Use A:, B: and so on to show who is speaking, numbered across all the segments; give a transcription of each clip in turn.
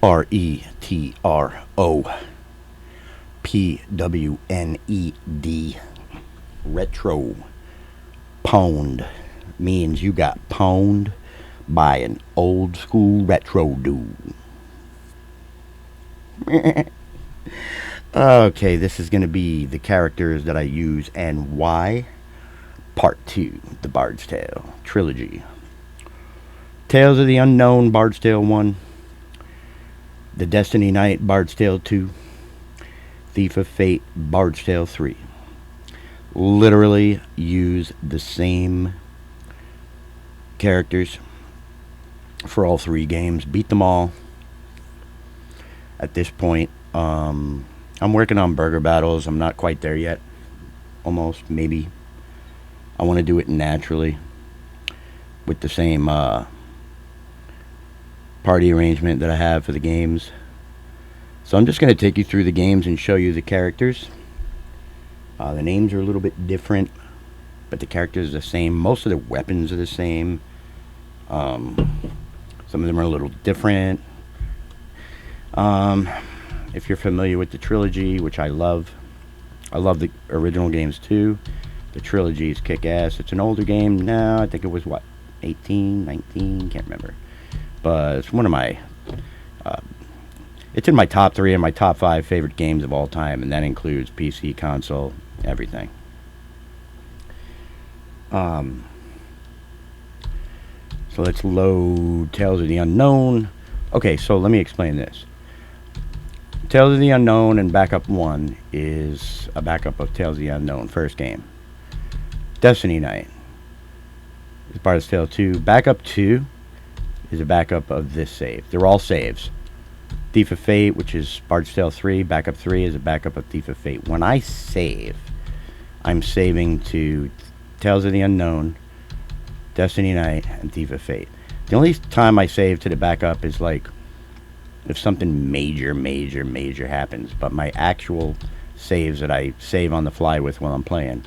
A: RETROPWNED. Retro pwned means you got pwned by an old school retro dude. Okay, this is going to be the characters that I use and why. Part 2, The Bard's Tale Trilogy. Tales of the Unknown, Bard's Tale 1. The Destiny Knight, Bard's Tale 2. Thief of Fate, Bard's Tale 3. Literally use the same characters for all 3 games. Beat them all. At this point, I'm working on burger battles. I'm not quite there yet. Almost, maybe. I want to do it naturally with the same party arrangement that I have for the games. So I'm just going to take you through the games and show you the characters. The names are a little bit different, but the characters are the same. Most of the weapons are the same. Some of them are a little different. If you're familiar with the trilogy, which I love the original games too. The trilogy is kick-ass. It's an older game now. I think it was, what, 18, 19? Can't remember. But it's one of my... it's in my top 3 and my top 5 favorite games of all time, and that includes PC, console, everything. So let's load Tales of the Unknown. Okay, so let me explain this. Tales of the Unknown and Backup 1 is a backup of Tales of the Unknown, first game. Destiny Knight is Bard's Tale 2. Backup 2 is a backup of this save. They're all saves. Thief of Fate, which is Bard's Tale 3. Backup 3 is a backup of Thief of Fate. When I save, I'm saving to Tales of the Unknown, Destiny Knight, and Thief of Fate. The only time I save to the backup is like if something major happens. But my actual saves that I save on the fly with while I'm playing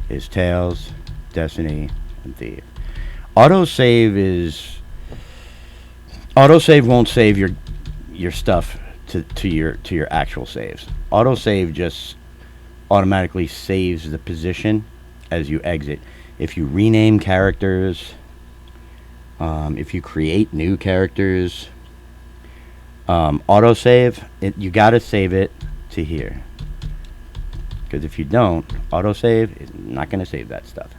A: is Tales, Destiny, and Thief. Autosave won't save your stuff to your actual saves. Autosave just automatically saves the position as you exit. If you rename characters, if you create new characters, autosave, you gotta save it to here. Because if you don't, autosave is not going to save that stuff.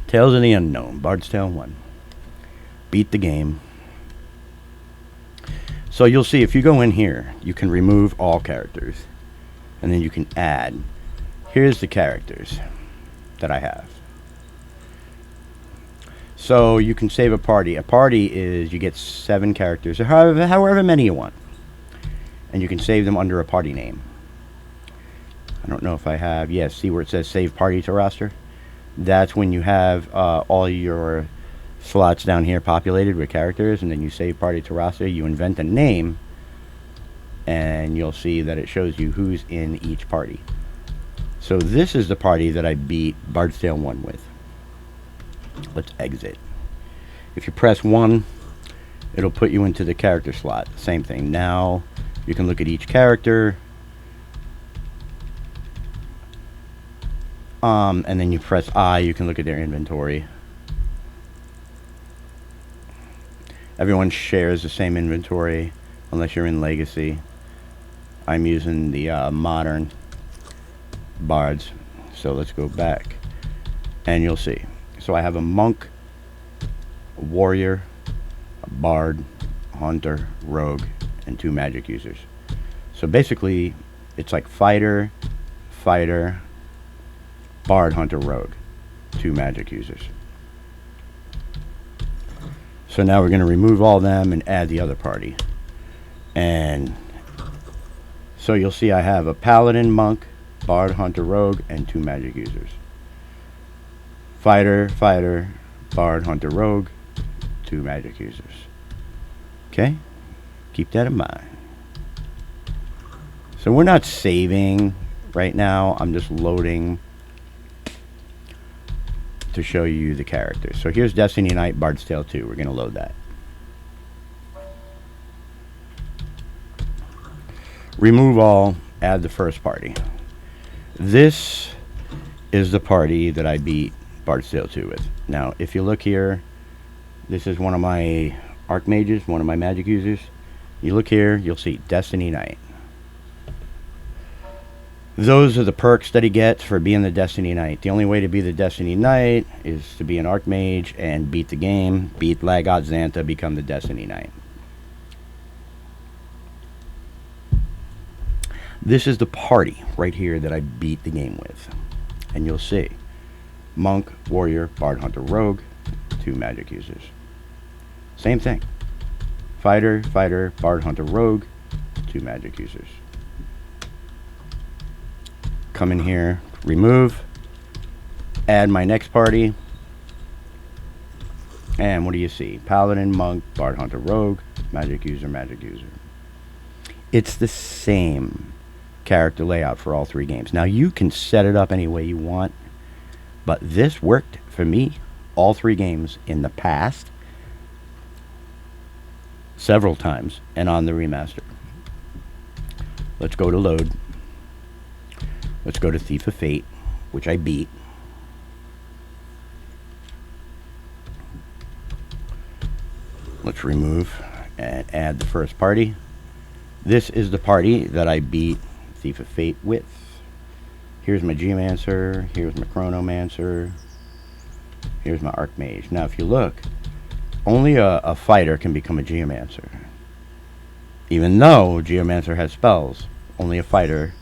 A: Tales of the Unknown, Bard's Tale 1. Beat the game. So you'll see if you go in here, you can remove all characters. And then you can add. Here's the characters that I have. So you can save a party. A party is you get 7 characters, or however many you want. And you can save them under a party name. I don't know if I have... Yes, see where it says Save Party to Roster? That's when you have all your slots down here populated with characters, and then you save Party to Roster. You invent a name, and you'll see that it shows you who's in each party. So this is the party that I beat Bard's Tale 1 with. Let's exit. If you press 1, it'll put you into the character slot. Same thing. Now... you can look at each character. And then you press I, you can look at their inventory. Everyone shares the same inventory unless you're in Legacy. I'm using the modern bards. So let's go back. And you'll see. So I have a monk, a warrior, a bard, hunter, rogue, and 2 magic users. So basically, it's like fighter, bard, hunter, rogue, 2 magic users. So now we're going to remove all them and add the other party. And so you'll see I have a paladin, monk, bard, hunter, rogue, and 2 magic users. Fighter, bard, hunter, rogue, 2 magic users. Okay? Keep that in mind. So we're not saving right now. I'm just loading to show you the characters. So here's Destiny Knight, Bard's Tale 2. We're going to load that. Remove all, add the first party. This is the party that I beat Bard's Tale 2 with. Now, if you look here, this is one of my Archmages, one of my magic users. You look here, you'll see Destiny Knight. Those are the perks that he gets for being the Destiny Knight. The only way to be the Destiny Knight is to be an Archmage and beat the game, beat Lagot Xantha, become the Destiny Knight. This is the party right here that I beat the game with. And you'll see Monk, Warrior, Bard, Hunter, Rogue, 2 magic users. Same thing. Fighter, Fighter, Bard, Hunter, Rogue, 2 magic users. Come in here, remove, add my next party, and what do you see? Paladin, Monk, Bard, Hunter, Rogue, magic user, magic user. It's the same character layout for all 3 games. Now you can set it up any way you want, but this worked for me all 3 games in the past, several times, and on the remaster. Let's go to load. Let's go to Thief of Fate, which I beat. Let's remove and add the first party. This is the party that I beat Thief of Fate with. Here's my Geomancer, here's my Chronomancer, here's my Archmage. Now if you look, only a fighter can become a Geomancer. Even though Geomancer has spells, only a fighter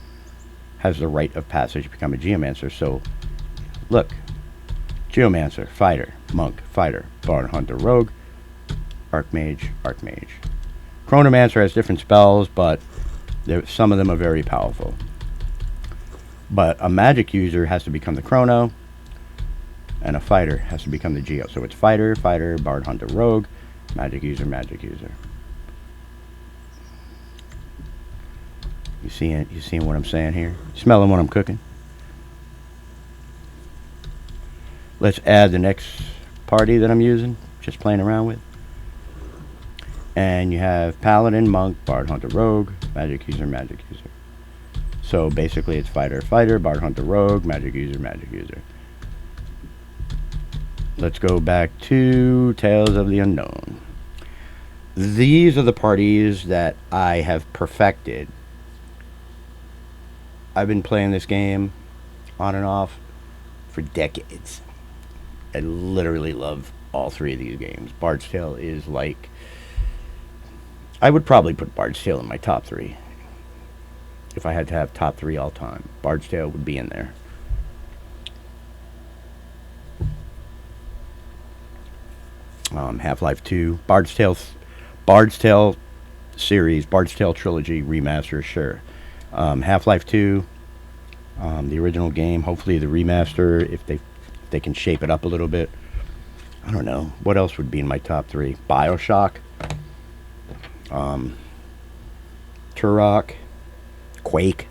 A: has the rite of passage to become a Geomancer. So, look. Geomancer, Fighter, Monk, Fighter, Bard, Hunter, Rogue, Archmage, Archmage. Chronomancer has different spells, but some of them are very powerful. But a magic user has to become the Chrono, and a fighter has to become the Geo. So it's Fighter, Fighter, Bard, Hunter, Rogue, magic user, magic user. You see it? You seeing what I'm saying here? Smelling what I'm cooking? Let's add the next party that I'm using, just playing around with. And you have Paladin, Monk, Bard, Hunter, Rogue, magic user, magic user. So basically it's Fighter, Fighter, Bard, Hunter, Rogue, magic user, magic user. Let's go back to Tales of the Unknown. These are the parties that I have perfected. I've been playing this game on and off for decades. I literally love all 3 of these games. Bard's Tale is like... I would probably put Bard's Tale in my top 3. If I had to have top 3 all time, Bard's Tale would be in there. Half-Life 2, Bard's Tale series, Bard's Tale Trilogy remaster, sure. Half-Life 2, the original game, hopefully the remaster, if they can shape it up a little bit. I don't know. What else would be in my top 3? BioShock, Turok, Quake.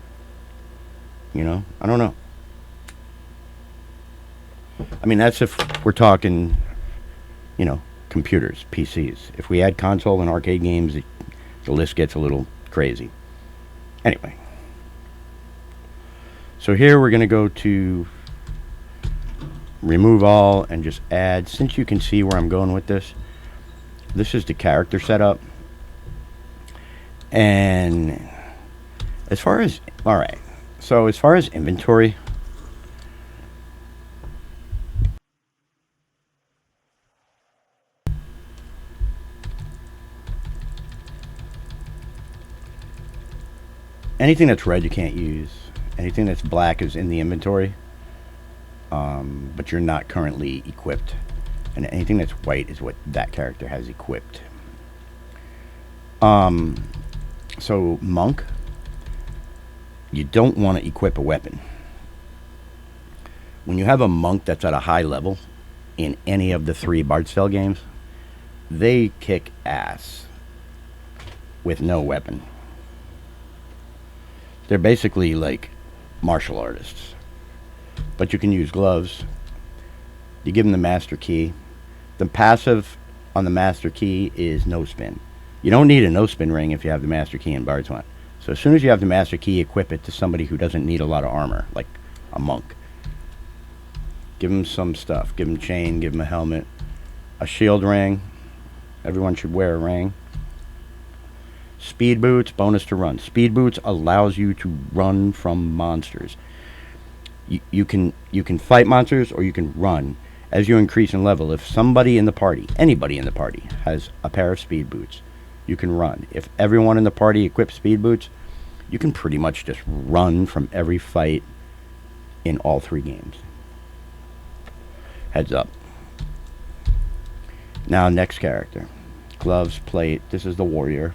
A: You know, I don't know. I mean, that's if we're talking, you know, computers, PCs. If we add console and arcade games, the list gets a little crazy. Anyway. So here we're going to go to remove all and just add. Since you can see where I'm going with this, this is the character setup. And as far as, alright, so as far as inventory, anything that's red you can't use. Anything that's black is in the inventory, but you're not currently equipped. And anything that's white is what that character has equipped. So Monk, you don't want to equip a weapon. When you have a Monk that's at a high level in any of the 3 Bard's Tale games, they kick ass with no weapon. They're basically like martial artists. But you can use gloves. You give them the master key. The passive on the master key is no spin. You don't need a no spin ring if you have the master key in Bard's Tale. So as soon as you have the master key, equip it to somebody who doesn't need a lot of armor, like a monk. Give them some stuff. Give them a chain, give them a helmet, a shield ring. Everyone should wear a ring. Speed boots, bonus to run. Speed boots allows you to run from monsters. You can fight monsters or you can run. As you increase in level, if somebody in the party, anybody in the party, has a pair of speed boots, you can run. If everyone in the party equips speed boots, you can pretty much just run from every fight in all 3 games. Heads up. Now, next character. Gloves, plate. This is the warrior.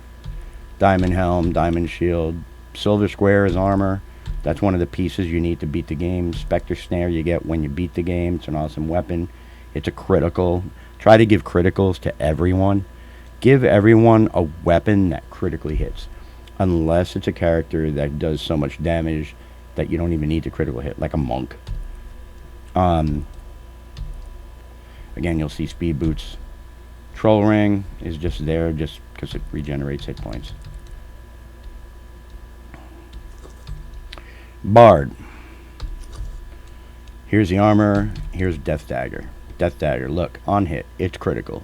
A: Diamond helm, diamond shield. Silver square is armor. That's one of the pieces you need to beat the game. Spectre snare you get when you beat the game. It's an awesome weapon. It's a critical. Try to give criticals to everyone. Give everyone a weapon that critically hits. Unless it's a character that does so much damage that you don't even need to critical hit, like a monk. Again, you'll see speed boots. Troll ring is just there just because it regenerates hit points. Bard. Here's the armor. Here's Death Dagger. Death Dagger, look, on hit, it's critical.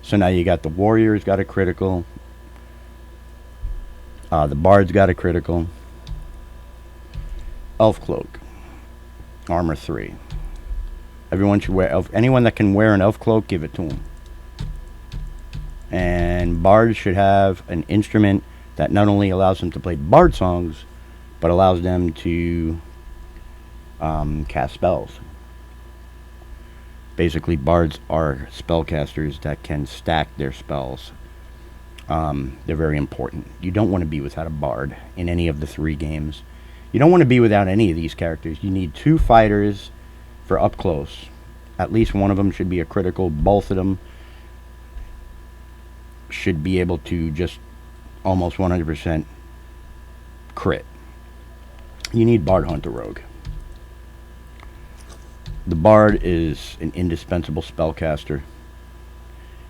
A: So now you got the warrior's got a critical. The bard's got a critical. Elf cloak. Armor 3. Everyone should wear elf. Anyone that can wear an elf cloak, give it to them. And bards should have an instrument that not only allows them to play bard songs, but allows them to cast spells. Basically, bards are spellcasters that can stack their spells. They're very important. You don't want to be without a bard in any of the 3 games. You don't want to be without any of these characters. You need 2 fighters for up close. At least one of them should be a critical. Both of them should be able to just almost 100% crit. You need Bard, Hunter, Rogue. The Bard is an indispensable spellcaster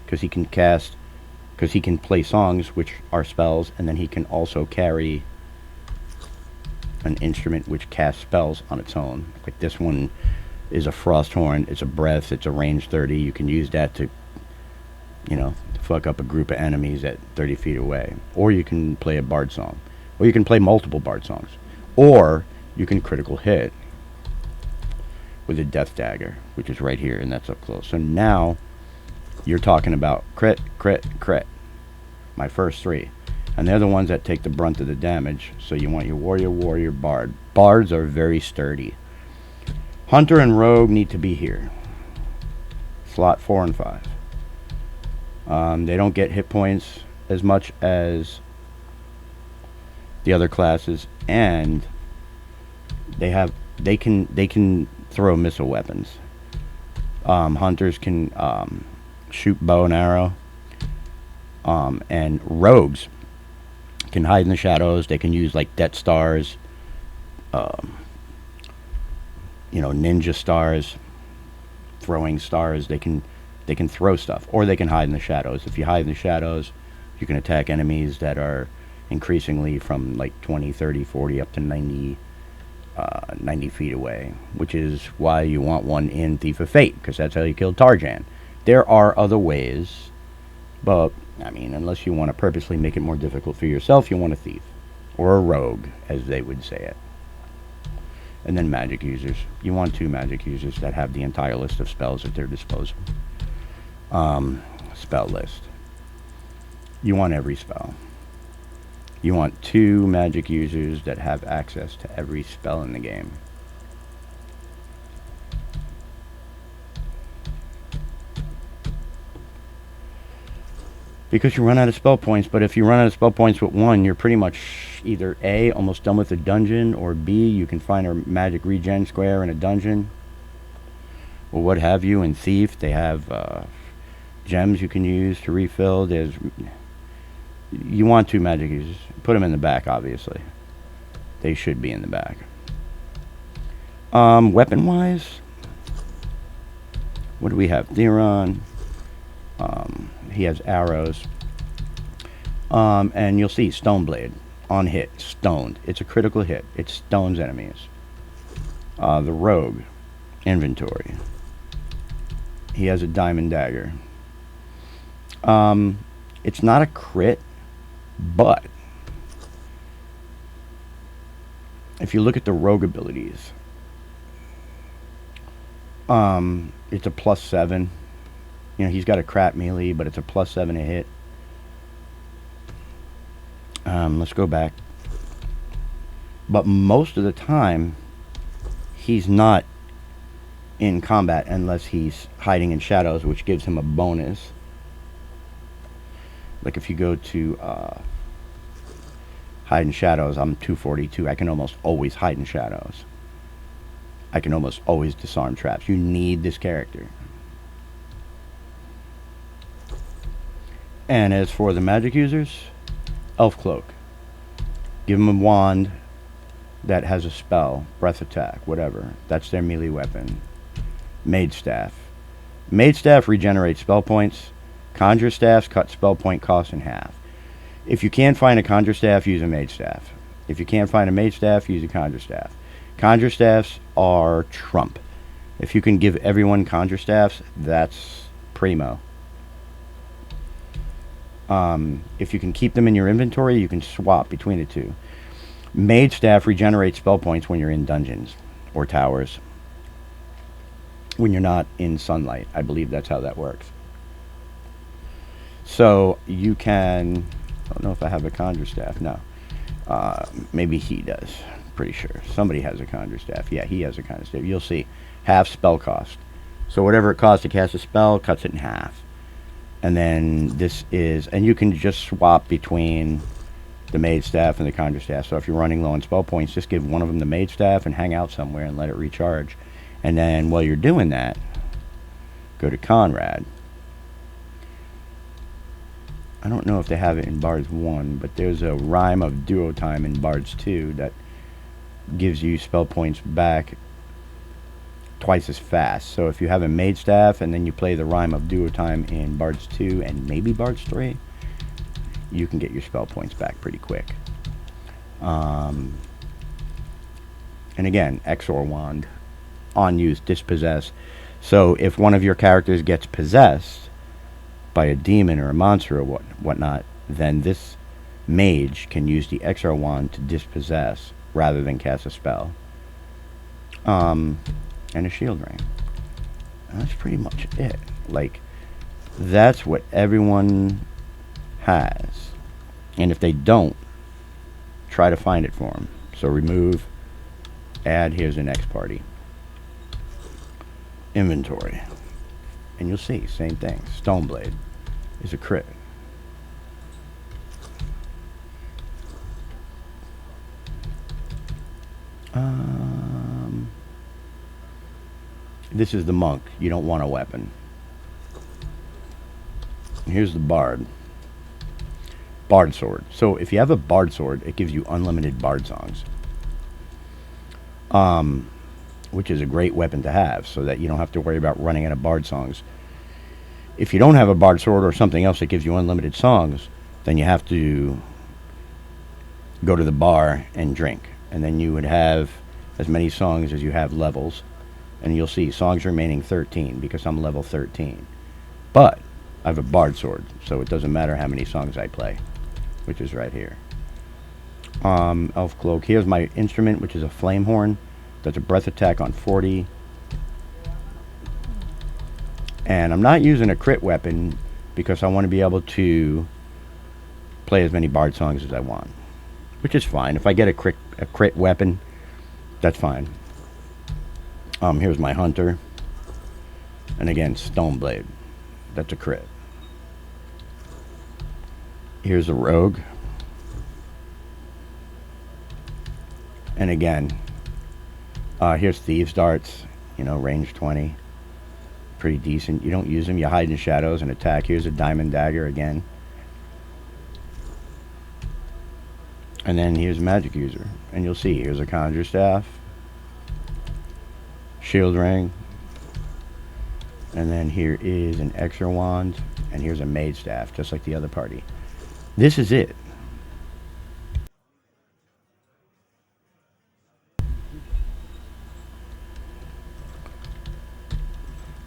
A: because he can play songs, which are spells, and then he can also carry an instrument which casts spells on its own. Like this one is a frost horn, it's a breath, it's a range 30. You can use that to, fuck up a group of enemies at 30 feet away. Or you can play a bard song. Or you can play multiple bard songs. Or you can critical hit with a Death Dagger, which is right here, and that's up close. So now you're talking about crit, crit, crit. My first 3. And they're the ones that take the brunt of the damage. So you want your warrior, warrior, bard. Bards are very sturdy. Hunter and rogue need to be here. Slot 4 and 5. They don't get hit points as much as the other classes, and they can throw missile weapons. Hunters can shoot bow and arrow, and rogues can hide in the shadows. They can use like Death Stars, ninja stars, throwing stars. They can throw stuff, or they can hide in the shadows. If you hide in the shadows, you can attack enemies that are increasingly from like 20, 30, 40 up to 90 feet away, which is why you want one in Thief of Fate, because that's how you killed Tarjan. There are other ways, but I mean, unless you want to purposely make it more difficult for yourself, you want a thief or a rogue, as they would say it. And then magic users. You want 2 magic users that have the entire list of spells at their disposal. Spell list. You want every spell. You want 2 magic users that have access to every spell in the game. Because you run out of spell points, but if you run out of spell points with 1, you're pretty much either A, almost done with the dungeon, or B, you can find a magic regen square in a dungeon, or what have you. In Thief, they have gems you can use to refill. You want 2 magic users. Put them in the back, obviously. They should be in the back. Weapon-wise, what do we have? Theron. He has arrows. And you'll see Stoneblade. on hit, stoned. It's a critical hit. It stones enemies. The rogue, inventory. He has a diamond dagger. It's not a crit, but if you look at the rogue abilities, it's a +7. You know, he's got a crap melee, but it's a +7 to hit. Let's go back. But most of the time, he's not in combat unless he's hiding in shadows, which gives him a bonus. Like if you go to hide in shadows, I'm 242. I can almost always hide in shadows. I can almost always disarm traps. You need this character. And as for the magic users, Elf Cloak. Give them a wand that has a spell, breath attack, whatever. That's their melee weapon. Mage Staff. Mage Staff regenerates spell points. Conjure Staffs cut spell point cost in half. If you can't find a Conjure Staff, use a Mage Staff. If you can't find a Mage Staff, use a Conjure Staff. Conjure Staffs are trump. If you can give everyone Conjure Staffs, that's primo. If you can keep them in your inventory, you can swap between the two. Mage Staff regenerates spell points when you're in dungeons or towers. When you're not in sunlight. I believe that's how that works. So you can... I don't know if I have a Conjure Staff. No. Maybe he does. Pretty sure. Somebody has a Conjure Staff. Yeah, he has a Conjure Staff. You'll see. Half spell cost. So whatever it costs to cast a spell, cuts it in half. And then this is... And you can just swap between the Mage Staff and the Conjure Staff. So if you're running low on spell points, just give one of them the Mage Staff and hang out somewhere and let it recharge. And then while you're doing that, go to Conrad. I don't know if they have it in Bards 1, but there's a Rhyme of Duo Time in Bards 2 that gives you spell points back twice as fast. So if you have a Mage Staff and then you play the Rhyme of Duo Time in Bards 2 and maybe Bards 3, you can get your spell points back pretty quick. And again, Exor Wand. On use, dispossess. So if one of your characters gets possessed by a demon or a monster or whatnot, then this mage can use the Exor Wand to dispossess rather than cast a spell. And a shield ring. And that's pretty much it. Like, that's what everyone has. And if they don't, try to find it for them. So remove, add, here's the next party. Inventory. And you'll see, same thing. Stoneblade is a crit. This is the monk. You don't want a weapon. Here's the bard. Bard sword. So if you have a bard sword, it gives you unlimited bard songs. Which is a great weapon to have, so that you don't have to worry about running out of bard songs. If you don't have a bard sword or something else that gives you unlimited songs, then you have to go to the bar and drink. And then you would have as many songs as you have levels. And you'll see songs remaining 13 because I'm level 13. But I have a bard sword, so it doesn't matter how many songs I play, which is right here. Elf Cloak. Here's my instrument, which is a flame horn. That's a breath attack on 40. And I'm not using a crit weapon because I want to be able to play as many bard songs as I want, which is fine. If I get a crit weapon, that's fine. Here's my hunter. And again, Stoneblade. That's a crit. Here's a rogue. And again, here's Thieves' Darts, you know, range 20. Pretty decent. You don't use them, you hide in shadows and attack. Here's a diamond dagger again. And then here's a magic user. And you'll see, here's a conjure staff. Shield ring. And then here is an Exor wand. And here's a mage staff, just like the other party. This is it.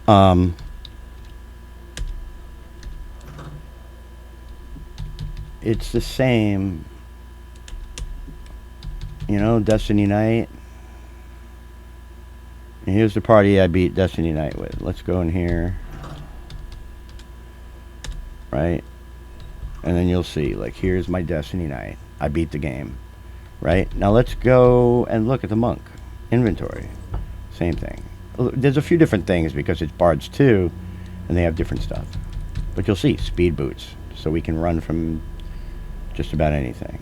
A: Um, it's the same, you know, Destiny Night. And here's the party I beat Destiny Night with. Let's go in here. Right? And then you'll see, like, here's my Destiny Night. I beat the game. Right? Now let's go and look at the monk. Inventory. Same thing. There's a few different things because it's Bards 2, and they have different stuff. But you'll see, speed boots. So we can run from just about anything.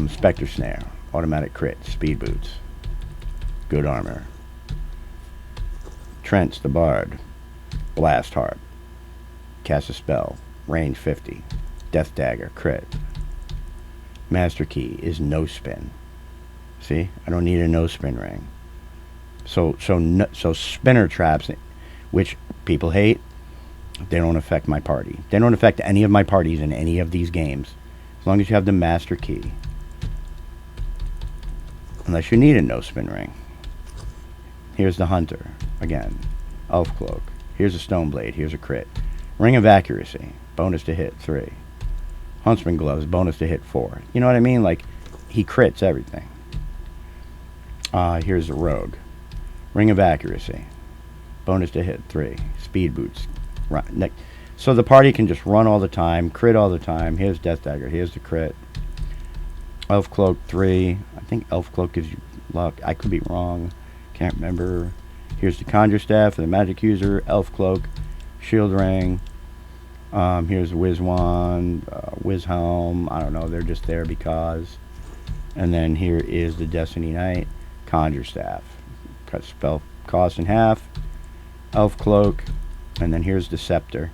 A: Spectre Snare. Automatic crit. Speed boots. Good armor. Trents the Bard. Blast Harp. Cast a spell. Range 50. Death Dagger. Crit. Master Key is no spin. See? I don't need a no spin ring. So spinner traps, which people hate, they don't affect my party. They don't affect any of my parties in any of these games. As long as you have the Master Key. Unless you need a no spin ring. Here's the Hunter. Again. Elf Cloak. Here's a Stone Blade. Here's a crit. Ring of Accuracy. Bonus to hit 3. Huntsman Gloves. Bonus to hit 4. You know what I mean? Like, he crits everything. Here's a Rogue. Ring of Accuracy. Bonus to hit 3. Speed Boots. So the party can just run all the time, crit all the time. Here's Death Dagger. Here's the crit. Elf Cloak 3. I think Elf Cloak gives you luck. I could be wrong. Can't remember. Here's the Conjure Staff for the magic user. Elf Cloak. Shield Ring. Here's Whiz Wand. Whiz Helm. I don't know. They're just there because. And then here is the Destiny Knight. Conjure Staff. Cut spell cost in half. Elf Cloak. And then here's the Scepter.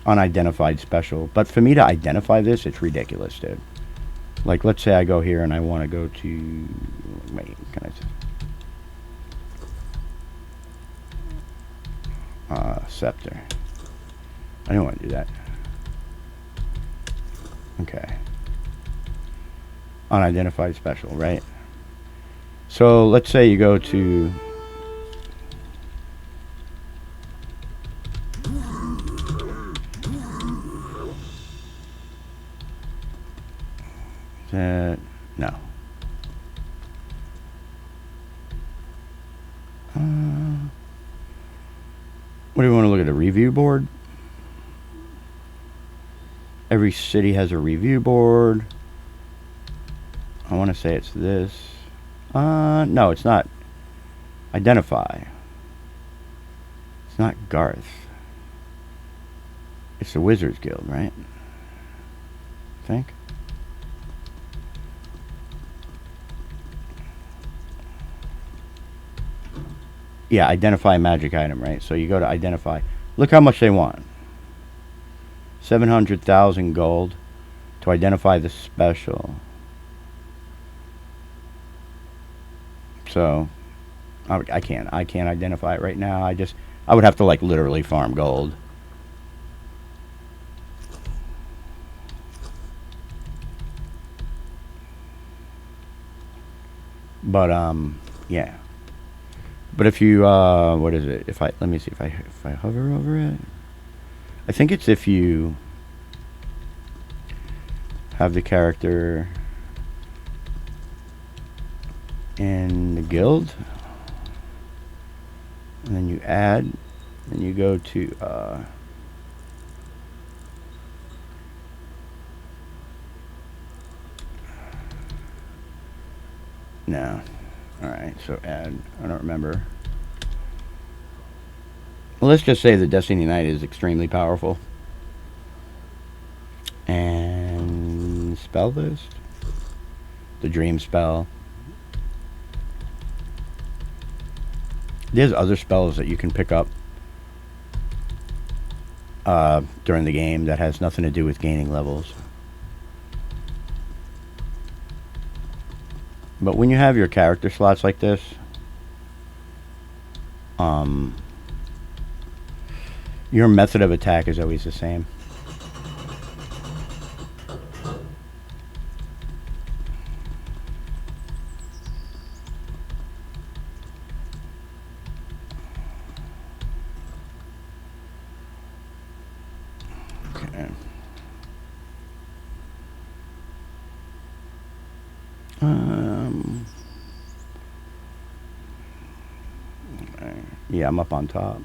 A: Unidentified special. But for me to identify this, it's ridiculous, dude. Like, let's say I go here and I want to go to... Wait, can I... Scepter. I don't want to do that. Okay. Unidentified special, right? So, let's say you go to... No. What do you want to look at? A review board? Every city has a review board. I want to say it's this. No, it's not. Identify. It's not Garth. It's the Wizards Guild, right? I think. Yeah, identify magic item, right? So you go to identify. Look how much they want. 700,000 gold to identify the special. So I can't identify it right now. I would have to like literally farm gold. But yeah. But if you what is it? Let me see if I hover over it. I think it's if you have the character in the guild, and then you add, and you go to no. Alright, so add, I don't remember. Well, let's just say the Destiny Knight is extremely powerful. And spell list. The Dream Spell. There's other spells that you can pick up during the game that has nothing to do with gaining levels. But when you have your character slots like this, your method of attack is always the same. Yeah, I'm up on top.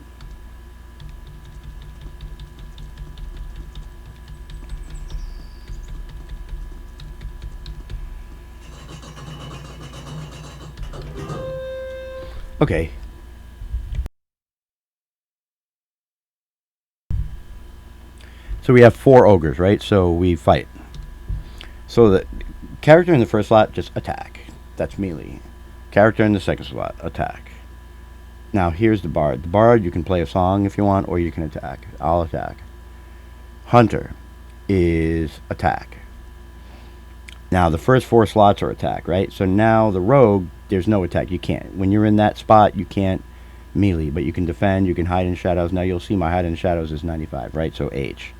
A: Okay. So we have 4 ogres, right? So we fight. So the character in the first slot, just attack. That's melee. Character in the second slot, attack. Now here's the bard. The bard, you can play a song if you want, or you can attack. I'll attack. Hunter is attack. Now the first 4 slots are attack, right? So now the rogue, there's no attack. You can't. When you're in that spot, you can't melee, but you can defend, you can hide in shadows. Now you'll see my hide in shadows is 95, right? So H,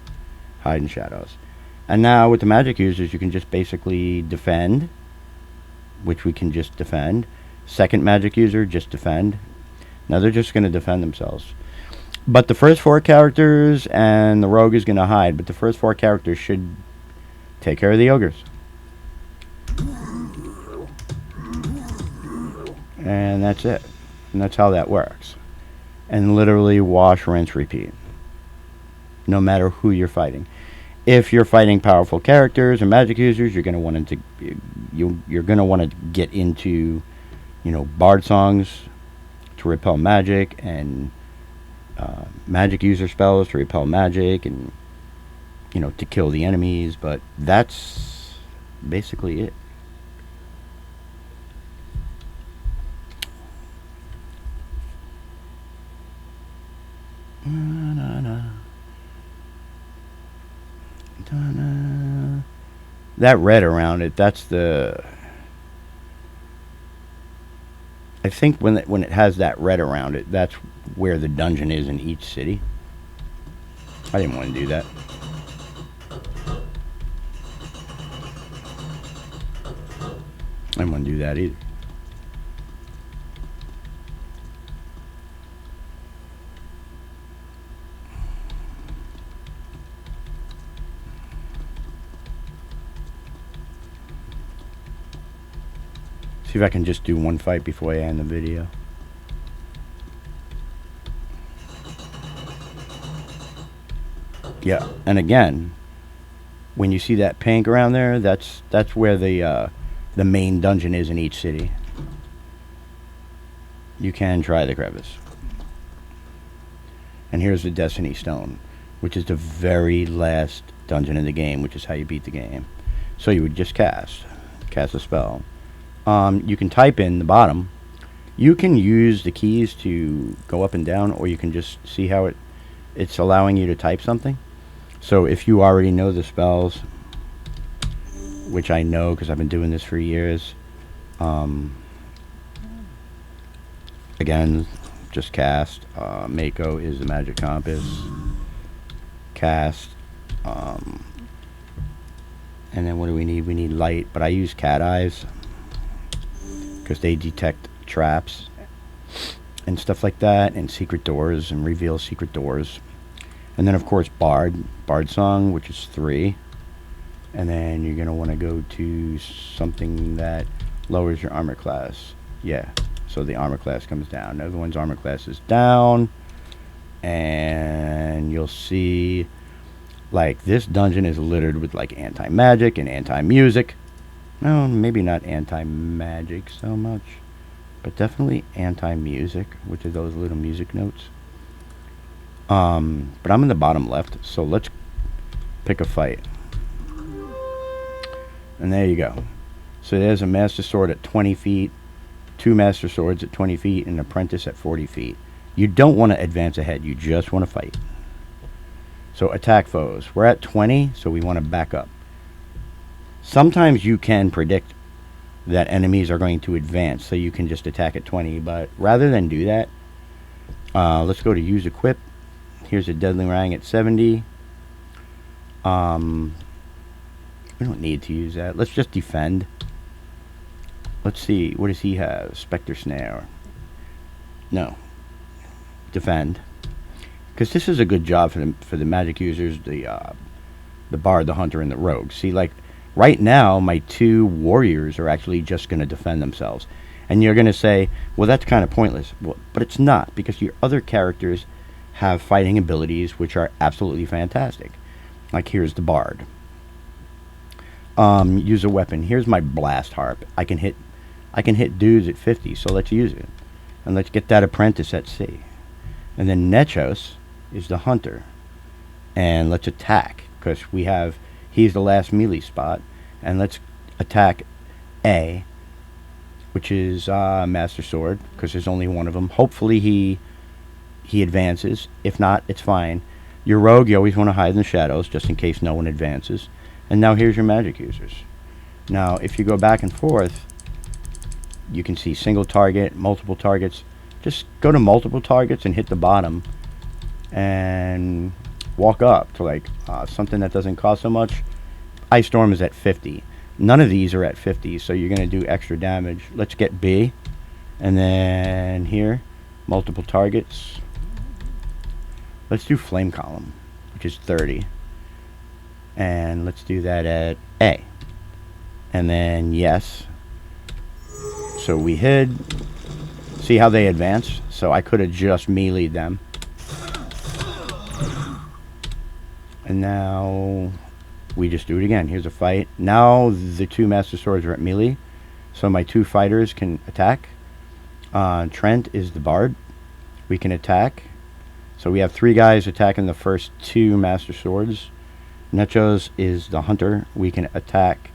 A: hide in shadows. And now with the magic users, you can just basically defend, which we can just defend. Second magic user, just defend. Now they're just going to defend themselves. But the first 4 characters and the rogue is going to hide, but the first 4 characters should take care of the ogres. And that's it. And that's how that works. And literally wash, rinse, repeat. No matter who you're fighting. If you're fighting powerful characters and magic users, you're going to want to you're going to want to get into, you know, bard songs to repel magic, and magic user spells to repel magic, and, you know, to kill the enemies. But that's basically it. That red around it, that's the... I think when it has that red around it, that's where the dungeon is in each city. I didn't want to do that. I didn't want to do that either. See if I can just do one fight before I end the video. Yeah, and again, when you see that pink around there, that's where the main dungeon is in each city. You can try the crevice. And here's the Destiny Stone, which is the very last dungeon in the game, which is how you beat the game. So you would just cast a spell. You can type in the bottom. You can use the keys to go up and down, or you can just see how it's allowing you to type something. So if you already know the spells, which I know because I've been doing this for years, again, just cast. Mako is the magic compass. Cast. And then what do we need? We need light, but I use cat eyes because they detect traps and stuff like that, and secret doors, and reveal secret doors. And then of course bard song, which is 3. And then you're gonna want to go to something that lowers your armor class. Yeah, so the armor class comes down. Everyone's armor class is down, and you'll see like this dungeon is littered with like anti-magic and anti-music. No, maybe not anti-magic so much, but definitely anti-music, which are those little music notes. But I'm in the bottom left, so let's pick a fight. And there you go. So there's a Master Sword at 20 feet, 2 Master Swords at 20 feet, and an Apprentice at 40 feet. You don't want to advance ahead, you just want to fight. So attack foes. We're at 20, so we want to back up. Sometimes you can predict that enemies are going to advance, so you can just attack at 20, but rather than do that, let's go to use equip. Here's a Deadly Rang at 70. We don't need to use that. Let's just defend. Let's see, what does he have? Spectre Snare. No. Defend. Because this is a good job for the magic users. The the bard, the hunter, and the rogue. See, like right now, my 2 warriors are actually just going to defend themselves. And you're going to say, well, that's kind of pointless. Well, but it's not, because your other characters have fighting abilities which are absolutely fantastic. Like here's the bard. Use a weapon. Here's my blast harp. I can hit dudes at 50, so let's use it. And let's get that apprentice at C. And then Nechos is the hunter. And let's attack, because he's the last melee spot. And let's attack A, which is Master Sword, because there's only one of them. Hopefully he advances. If not, it's fine. Your rogue, you always want to hide in the shadows, just in case no one advances. And now here's your magic users. Now, if you go back and forth, you can see single target, multiple targets. Just go to multiple targets and hit the bottom. And walk up to like something that doesn't cost so much. Ice Storm is at 50. None of these are at 50, so you're going to do extra damage. Let's get B. And then here, multiple targets. Let's do Flame Column, which is 30. And let's do that at A. And then yes. So we hid. See how they advance? So I could have just melee'd them. And now we just do it again. Here's a fight. Now the 2 Master Swords are at melee, so my 2 fighters can attack. Trent is the bard. We can attack. So we have 3 guys attacking the first 2 Master Swords. Nechos is the hunter. We can attack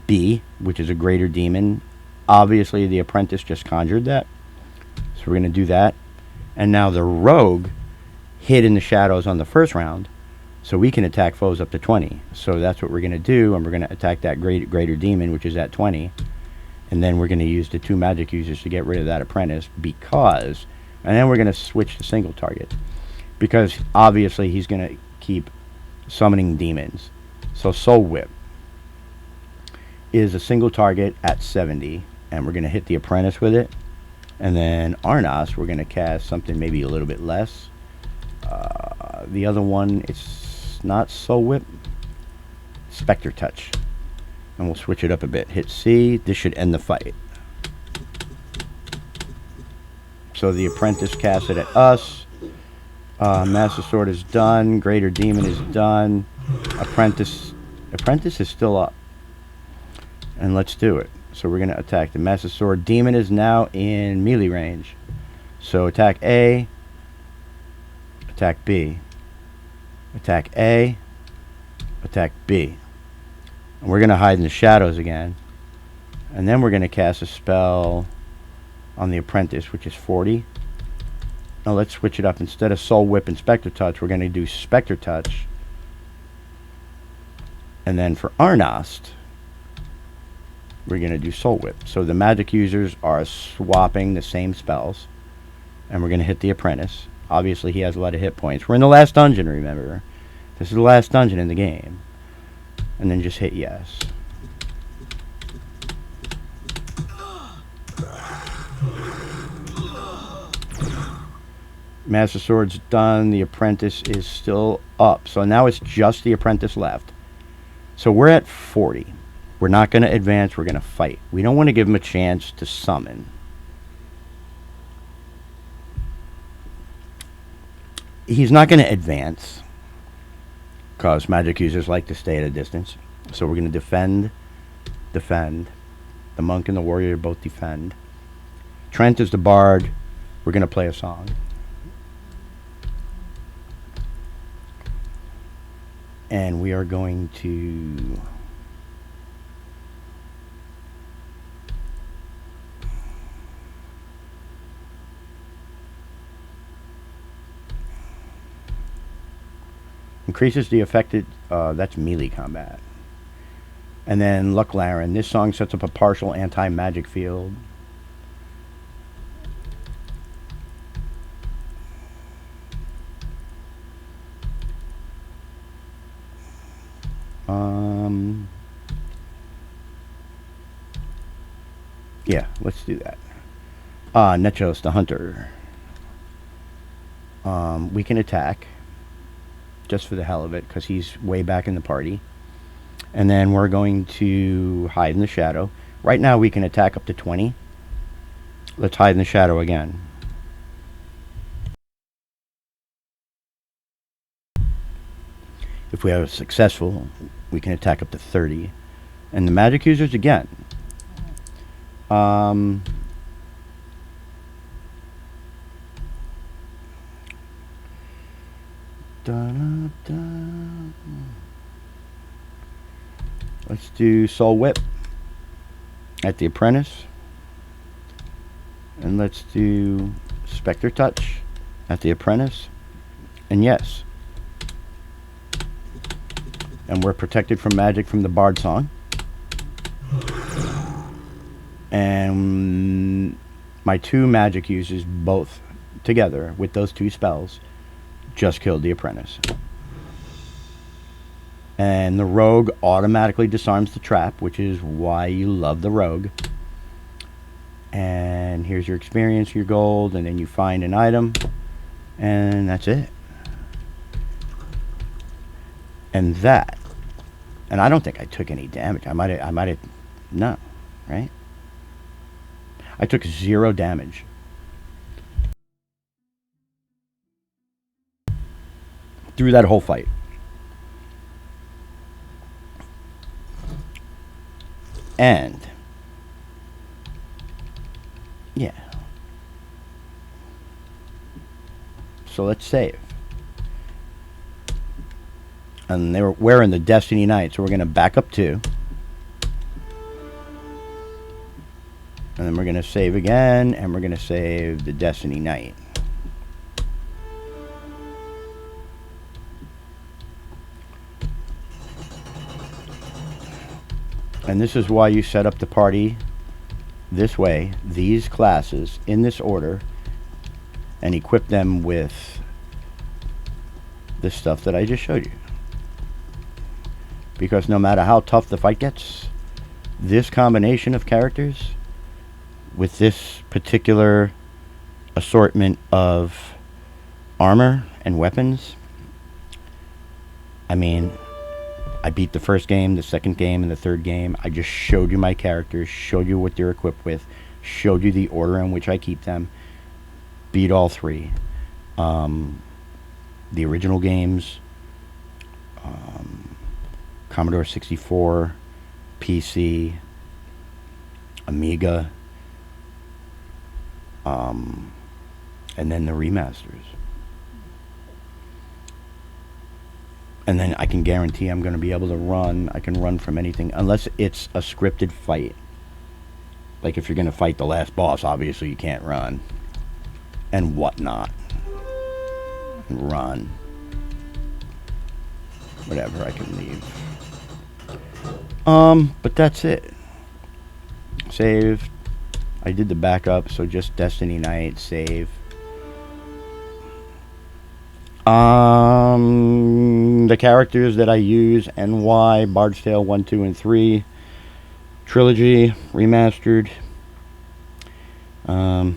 A: B, which is a greater demon. Obviously the apprentice just conjured that, so we're going to do that. And now the rogue hid in the shadows on the first round, so we can attack foes up to 20. So that's what we're going to do, and we're going to attack that greater demon, which is at 20. And then we're going to use the 2 magic users to get rid of that apprentice, because... And then we're going to switch to single target, because obviously he's going to keep summoning demons. So Soul Whip is a single target at 70, and we're going to hit the apprentice with it. And then Arnas, we're going to cast something maybe a little bit less. The other one, it's not Soul Whip, Spectre Touch. And we'll switch it up a bit. Hit C. This should end the fight. So the apprentice casts it at us. Master Sword is done. Greater Demon is done. Apprentice is still up. And let's do it. So we're going to attack the Master Sword. Demon is now in melee range. So attack A. Attack B. Attack A. Attack B. And we're going to hide in the shadows again. And then we're going to cast a spell on the apprentice, which is 40. Now let's switch it up. Instead of Soul Whip and Spectre Touch, we're going to do Spectre Touch. And then for Arnost, we're going to do Soul Whip. So the magic users are swapping the same spells. And we're going to hit the apprentice. Obviously he has a lot of hit points. We're in the last dungeon, remember. This is the last dungeon in the game. And then just hit yes. Master Sword's done. The apprentice is still up. So now it's just the apprentice left. So we're at 40. We're not going to advance. We're going to fight. We don't want to give him a chance to summon. He's not going to advance, because magic users like to stay at a distance. So we're going to defend. The monk and the warrior both defend. Trent is the bard. We're going to play a song. And we are going to... increases the affected... that's melee combat. And then Luck Laren. This song sets up a partial anti-magic field. Yeah, let's do that. Nechos, the hunter. We can attack. just for the hell of it, because he's way back in the party. And then we're going to hide in the shadow. Right now we can attack up to 20. Let's hide in the shadow again. If we are successful, we can attack up to 30. And the magic users again. Let's do Soul Whip at the Apprentice. And let's do Spectre Touch at the Apprentice. And yes. And we're protected from magic from the Bard Song. And my 2 magic users, both together with those 2 spells, just killed the Apprentice. And the Rogue automatically disarms the trap, which is why you love the Rogue. And here's your experience, your gold, and then you find an item, and that's it. And that, and I don't think I took any damage. I might have, no, right? I took 0 damage. Through that whole fight. And yeah. So let's save. And we're in the Destiny Night, so we're going to back up 2. And then we're going to save again, and we're going to save the Destiny Night. And this is why you set up the party this way, these classes, in this order, and equip them with the stuff that I just showed you. Because no matter how tough the fight gets, this combination of characters with this particular assortment of armor and weapons, I mean, I beat the first game, the second game, and the third game. I just showed you my characters, showed you what they're equipped with, showed you the order in which I keep them. Beat all 3. The original games, Commodore 64, PC, Amiga, and then the remasters. And then I can guarantee I'm going to be able to run. I can run from anything, unless it's a scripted fight. Like if you're going to fight the last boss, obviously you can't run. And whatnot. And run. Whatever, I can leave. But that's it. Save. I did the backup, so just Destiny Night, save. The characters that I use and why: Bard's Tale 1, 2, and 3, Trilogy, Remastered. I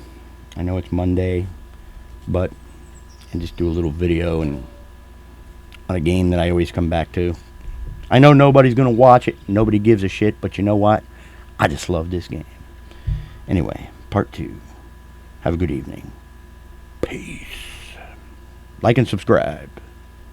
A: know it's Monday, but I just do a little video and on a game that I always come back to. I know nobody's gonna watch it, nobody gives a shit, but you know what? I just love this game. Anyway, part 2. Have a good evening. Peace. Like and subscribe.